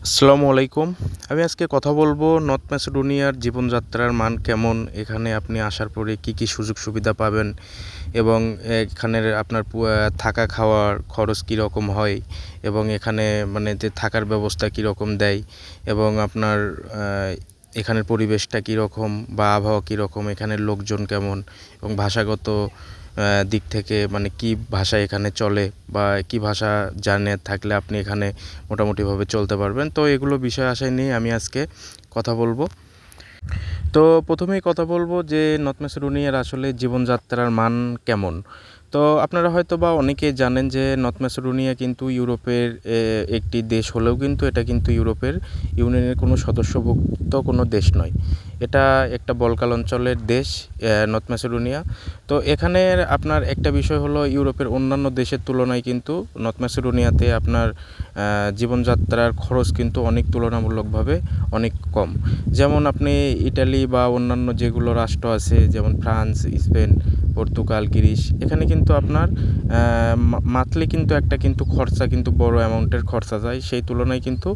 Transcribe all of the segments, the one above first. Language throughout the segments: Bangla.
আসসালামু আলাইকুম। আমি আজকে কথা বলবো নর্থ ম্যাসেডোনিয়ার জীবনযাত্রার মান কেমন, এখানে আপনি আসার পরে কি কি সুযোগ সুবিধা পাবেন এবং এখানের আপনার থাকা খাওয়ার খরচ কীরকম হয় এবং এখানে মানে যে থাকার ব্যবস্থা কীরকম দেয় এবং আপনার এখানের পরিবেশটা কীরকম বা আবহাওয়া কীরকম, এখানের লোকজন কেমন এবং ভাষাগত দিক থেকে মানে কি ভাষা এখানে চলে বা কি ভাষা জানে থাকলে আপনি এখানে মোটামুটিভাবে চলতে পারবেন। তো এগুলো বিষয় আশায় নিয়ে আমি আজকে কথা বলবো। তো প্রথমেই কথা বলবো যে নর্থ ম্যাসেডোনিয়ার আসলে জীবনযাত্রার মান কেমন। তো আপনারা হয়তো বা অনেকেই জানেন যে নর্থ ম্যাসেডোনিয়া কিন্তু ইউরোপের একটি দেশ হলেও কিন্তু এটা কিন্তু ইউরোপের ইউনিয়নের কোনো সদস্যভুক্ত কোনো দেশ নয়। এটা একটা বলকাল অঞ্চলের দেশ নর্থ ম্যাসেডোনিয়া। তো এখানের আপনার একটা বিষয় হলো ইউরোপের অন্যান্য দেশের তুলনায় কিন্তু নর্থ ম্যাসেডোনিয়াতে আপনার জীবনযাত্রার খরচ কিন্তু অনেক তুলনামূলকভাবে অনেক কম। যেমন আপনি ইটালি বা অন্যান্য যেগুলো রাষ্ট্র আছে যেমন ফ্রান্স, স্পেন, পর্তুগাল, গ্রিস, এখানে কিন্তু আপনার মান্থলি কিন্তু একটা কিন্তু খরচা কিন্তু বড় অ্যামাউন্টের খরচা যায়। সেই তুলনায় কিন্তু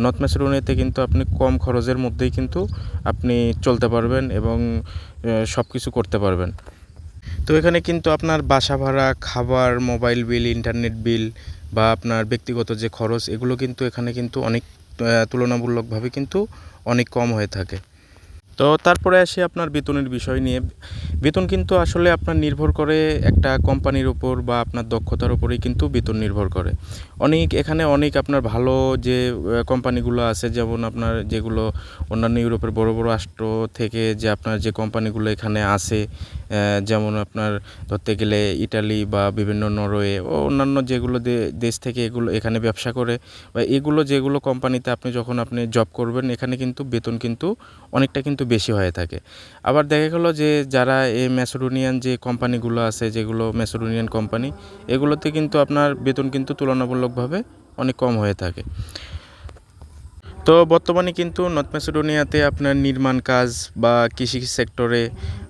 নর্থ ম্যাসেডোনিয়াতে কিন্তু আপনি কম খরচের মধ্যেই কিন্তু আপনি চলতে পারবেন এবং সব কিছু করতে পারবেন। তো এখানে কিন্তু আপনার বাসা ভাড়া, খাবার, মোবাইল বিল, ইন্টারনেট বিল বা আপনার ব্যক্তিগত যে খরচ, এগুলো কিন্তু এখানে কিন্তু অনেক তুলনামূলকভাবে কিন্তু অনেক কম হয়ে থাকে। তো তারপরে আসি আপনার বেতনের বিষয় নিয়ে। বেতন কিন্তু আসলে আপনার নির্ভর করে একটা কোম্পানির উপর বা আপনার দক্ষতার উপরেই কিন্তু বেতন নির্ভর করে। এখানে অনেক আপনার ভালো যে কোম্পানিগুলো আছে, যেমন আপনার যেগুলো অন্যান্য ইউরোপের বড় বড় রাষ্ট্র থেকে যে আপনার যে কোম্পানিগুলো এখানে আছে, যেমন আপনার ধরতে গেলে ইটালি বা বিভিন্ন নরওয়ে ও অন্যান্য যেগুলো দেশ থেকে এগুলো এখানে ব্যবসা করে বা এগুলো যেগুলো কোম্পানিতে আপনি জব করবেন, এখানে কিন্তু বেতন কিন্তু অনেকটা কিন্তু বেশি হয়ে থাকে। আবার দেখা গেলো যে যারা এই ম্যাসেডোনিয়ান যে কোম্পানিগুলো আছে, যেগুলো ম্যাসেডোনিয়ান কোম্পানি, এগুলোতে কিন্তু আপনার বেতন কিন্তু তুলনামূলকভাবে অনেক কম হয়ে থাকে। তো বর্তমানে কিন্তু নর্থ ম্যাসেডোনিয়াতে আপনার নির্মাণ কাজ বা কৃষি সেক্টরে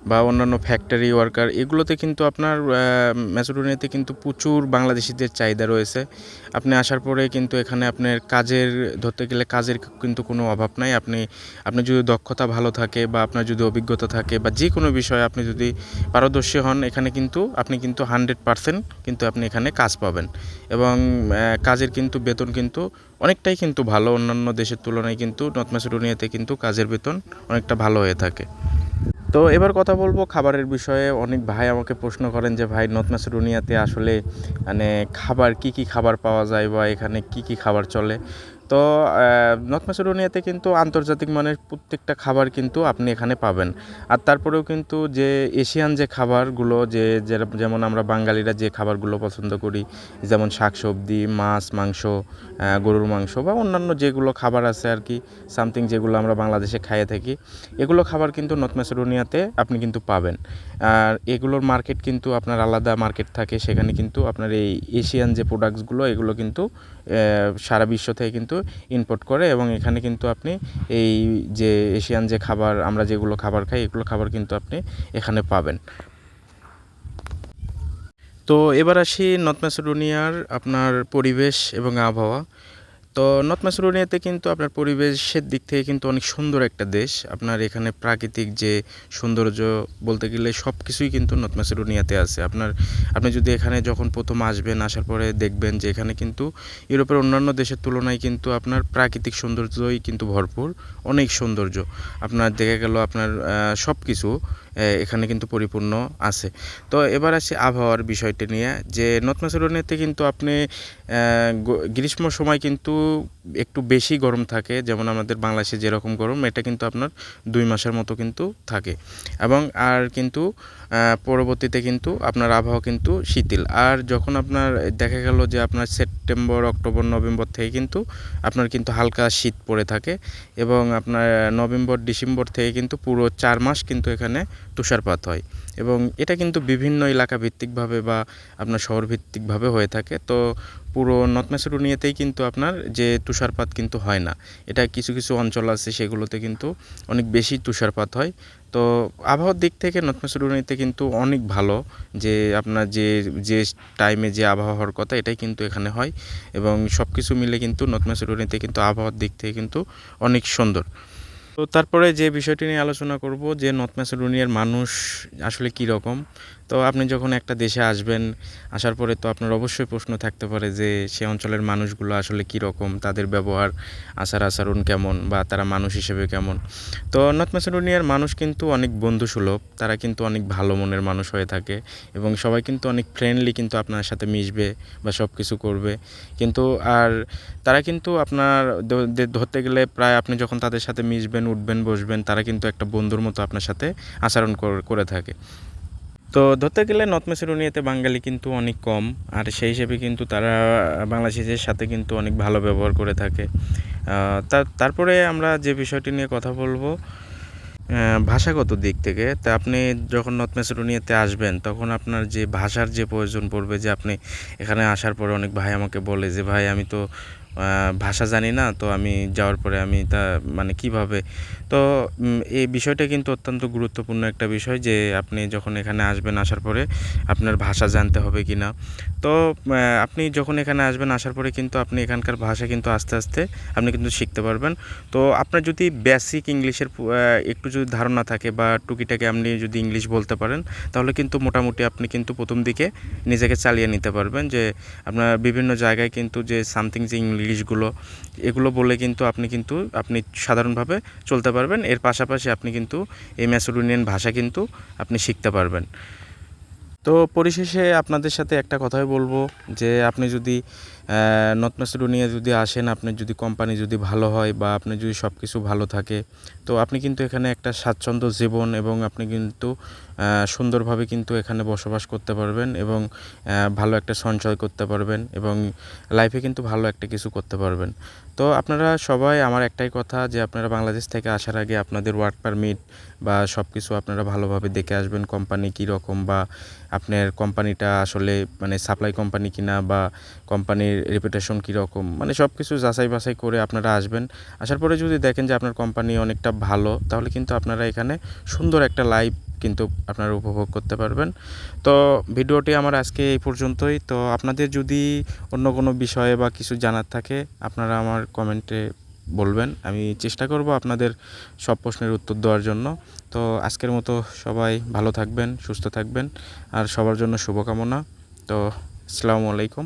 বা অন্যান্য ফ্যাক্টরি ওয়ার্কার, এগুলোতে কিন্তু আপনার ম্যাসেডোনিয়াতে কিন্তু প্রচুর বাংলাদেশিদের চাহিদা রয়েছে। আপনি আসার পরে কিন্তু এখানে আপনার কাজের ধরতে গেলে কাজের কিন্তু কোনো অভাব নাই। আপনার যদি দক্ষতা ভালো থাকে বা আপনার যদি অভিজ্ঞতা থাকে বা যে কোনো বিষয়ে আপনি যদি পারদর্শী হন, এখানে কিন্তু আপনি কিন্তু 100% কিন্তু আপনি এখানে কাজ পাবেন এবং কাজের কিন্তু বেতন কিন্তু অনেকটাই কিন্তু ভালো। অন্যান্য দেশের তুলনায় কিন্তু নর্থ ম্যাসেডোনিয়াতে কিন্তু কাজের বেতন অনেকটা ভালো হয়ে থাকে। তো এবার কথা বলবো খাবারের বিষয়ে। অনেক ভাই আমাকে প্রশ্ন করেন যে ভাই নর্থ ম্যাসেডোনিয়াতে আসলে মানে খাবার কি খাবার পাওয়া যায় বা এখানে কি খাবার চলে। তো নর্থ ম্যাসেডোনিয়াতে কিন্তু আন্তর্জাতিক মানের প্রত্যেকটা খাবার কিন্তু আপনি এখানে পাবেন। আর তারপরেও কিন্তু যে এশিয়ান যে খাবারগুলো যেমন আমরা বাঙালিরা যে খাবারগুলো পছন্দ করি, যেমন শাকসবজি, মাছ, মাংস, গরুর মাংস বা অন্যান্য যেগুলো খাবার আছে আর কি, সামথিং যেগুলো আমরা বাংলাদেশে খাইয়ে থাকি, এগুলো খাবার কিন্তু নর্থ ম্যাসেডোনিয়াতে আপনি কিন্তু পাবেন। আর এগুলোর মার্কেট কিন্তু আপনার আলাদা মার্কেট থাকে, সেখানে কিন্তু আপনার এই এশিয়ান যে প্রোডাক্টসগুলো এগুলো কিন্তু সারা বিশ্ব থেকে কিন্তু ইম্পোর্ট করে এবং এখানে কিন্তু আপনি এই যে এশিয়ান যে খাবার আমরা যেগুলো খাবার খাই, এগুলো খাবার কিন্তু আপনি এখানে পাবেন। তো এবার আসি নর্থ ম্যাসেডোনিয়ার আপনার পরিবেশ এবং আবহাওয়া। তো নর্থ ম্যাসেডোনিয়াতে কিন্তু আপনার পরিবেশের দিক থেকে কিন্তু অনেক সুন্দর একটা দেশ। আপনার এখানে প্রাকৃতিক যে সৌন্দর্য বলতে গেলে সব কিছুই কিন্তু নর্থ ম্যাসেডোনিয়াতে আছে। আপনি যদি এখানে যখন প্রথম আসবেন, আসার পরে দেখবেন যে এখানে কিন্তু ইউরোপের অন্যান্য দেশের তুলনায় কিন্তু আপনার প্রাকৃতিক সৌন্দর্যই কিন্তু ভরপুর, অনেক সৌন্দর্য। আপনার দেখা গেল আপনার সব কিছু এখানে কিন্তু পরিপূর্ণ আছে। তো এবার আসি আবহাওয়ার বিষয়টি নিয়ে, যে নর্থ ম্যাসেডোনিয়াতে কিন্তু আপনি গ্রীষ্ম সময় কিন্তু একটু বেশি গরম থাকে, যেমন আমাদের বাংলাদেশে যেরকম গরম, এটা কিন্তু আপনার 2 মাসের মতো কিন্তু থাকে এবং আর কিন্তু পরবর্তীতে কিন্তু আপনার আবহাওয়া কিন্তু শীতল। আর যখন আপনার দেখা গেল যে আপনার সেপ্টেম্বর, অক্টোবর, নভেম্বর থেকে কিন্তু আপনার কিন্তু হালকা শীত পড়ে থাকে এবং আপনার নভেম্বর, ডিসেম্বর থেকে কিন্তু পুরো 4 মাস কিন্তু এখানে তুষারপাত হয় এবং এটা কিন্তু বিভিন্ন এলাকা ভিত্তিকভাবে বা আপনার শহর ভিত্তিকভাবে হয়ে থাকে। তো পুরো নর্থ ম্যাসেডোনিয়াতেই কিন্তু আপনার যে তুষারপাত কিন্তু হয় না। এটা কিছু কিছু অঞ্চল আছে সেগুলোতে কিন্তু অনেক বেশি তুষারপাত হয়। তো আবহাওয়ার দিক থেকে নর্থ ম্যাসেডোনিয়াতে কিন্তু অনেক ভালো, যে আপনার যে টাইমে যে আবহাওয়া হওয়ার কথা এটাই কিন্তু এখানে হয়, এবং সব কিছু মিলে কিন্তু নর্থ ম্যাসেডোনিয়াতে কিন্তু আবহাওয়ার দিক থেকে কিন্তু অনেক সুন্দর। তো তারপরে যে বিষয়টি নিয়ে আলোচনা করব যে নর্থ ম্যাসেডোনিয়ার মানুষ আসলে কী রকম। তো আপনি যখন একটা দেশে আসবেন, আসার পরে তো আপনার অবশ্যই প্রশ্ন থাকতে পারে যে সে অঞ্চলের মানুষগুলো আসলে কী রকম, তাদের ব্যবহার আচার আচরণ কেমন, বা তারা মানুষ হিসেবে কেমন। তো নর্থ ম্যাসেডোনিয়ার মানুষ কিন্তু অনেক বন্ধুসুলভ, তারা কিন্তু অনেক ভালো মনের মানুষ হয়ে থাকে, এবং সবাই কিন্তু অনেক ফ্রেন্ডলি কিন্তু আপনার সাথে মিশবে বা সব কিছু করবে। কিন্তু আর তারা কিন্তু আপনার ধরতে গেলে প্রায় আপনি যখন তাদের সাথে মিশবেন, উঠবেন, বসবেন, তারা কিন্তু একটা বন্ধুর মতো আপনার সাথে আচরণ করে থাকে। তো ধরতে গেলে নর্থ ম্যাসেডোনিয়াতে বাঙালি কিন্তু অনেক কম, আর সেই হিসেবে কিন্তু তারা বাংলাদেশিদের সাথে কিন্তু অনেক ভালো ব্যবহার করে থাকে। তারপরে আমরা যে বিষয়টি নিয়ে কথা বলবো ভাষাগত দিক থেকে, তা আপনি যখন নর্থ ম্যাসেডোনিয়াতে আসবেন তখন আপনার যে ভাষার যে প্রয়োজন পড়বে, যে আপনি এখানে আসার পরে অনেক ভাই আমাকে বলে যে ভাই আমি তো ভাষা জানি না, তো আমি যাওয়ার পরে আমি তা মানে কিভাবে। তো এই বিষয়টা কিন্তু অত্যন্ত গুরুত্বপূর্ণ একটা বিষয়, যে আপনি যখন এখানে আসবেন, আসার পরে আপনার ভাষা জানতে হবে কি না। তো আপনি যখন এখানে আসবেন, আসার পরে কিন্তু আপনি এখানকার ভাষা কিন্তু আস্তে আস্তে আপনি কিন্তু শিখতে পারবেন। তো আপনার যদি বেসিক ইংলিশের একটু যদি ধারণা থাকে বা টুকিটাকি আপনি যদি ইংলিশ বলতে পারেন, তাহলে কিন্তু মোটামুটি আপনি কিন্তু প্রথম দিকে নিজেকে চালিয়ে নিতে পারবেন। যে আপনার বিভিন্ন জায়গায় কিন্তু যে সামথিং যে ইংলিশগুলো এগুলো বলে কিন্তু আপনি সাধারণভাবে চলতে পারবেন। এর পাশাপাশি আপনি কিন্তু এই ম্যাসেডোনিয়ান ভাষা কিন্তু আপনি শিখতে পারবেন। তো পরিশেষে আপনাদের সাথে একটা কথাই বলবো, যে আপনি যদি নর্থ ম্যাসেডোনিয়া যদি আসেন, আপনার যদি কোম্পানি যদি ভালো হয় বা আপনার যদি সব কিছু ভালো থাকে, তো আপনি কিন্তু এখানে একটা স্বাচ্ছন্দ্য জীবন এবং আপনি কিন্তু সুন্দরভাবে কিন্তু এখানে বসবাস করতে পারবেন, এবং ভালো একটা সঞ্চয় করতে পারবেন, এবং লাইফে কিন্তু ভালো একটা কিছু করতে পারবেন। তো আপনারা সবাই, আমার একটাই কথা, যে আপনারা বাংলাদেশ থেকে আসার আগে আপনাদের ওয়ার্ক পারমিট বা সব কিছু আপনারা ভালোভাবে দেখে আসবেন, কোম্পানি কী রকম, বা আপনার কোম্পানিটা আসলে মানে সাপ্লাই কোম্পানি কিনা, বা কোম্পানির রেপুটেশন কীরকম, মানে সব কিছু যাচাই বাছাই করে আপনারা আসবেন। আসার পরে যদি দেখেন যে আপনার কোম্পানি অনেকটা ভালো, তাহলে কিন্তু আপনারা এখানে সুন্দর একটা লাইফ কিন্তু আপনারা উপভোগ করতে পারবেন। তো ভিডিওটি আমার আজকে এই পর্যন্তই। তো আপনাদের যদি অন্য কোনো বিষয়ে বা কিছু জানার থাকে, আপনারা আমার কমেন্টে বলবেন, আমি চেষ্টা করব আপনাদের সব প্রশ্নের উত্তর দেওয়ার জন্য। তো আজকের মতো সবাই ভালো থাকবেন, সুস্থ থাকবেন, আর সবার জন্য শুভকামনা। তো আসসালামু আলাইকুম।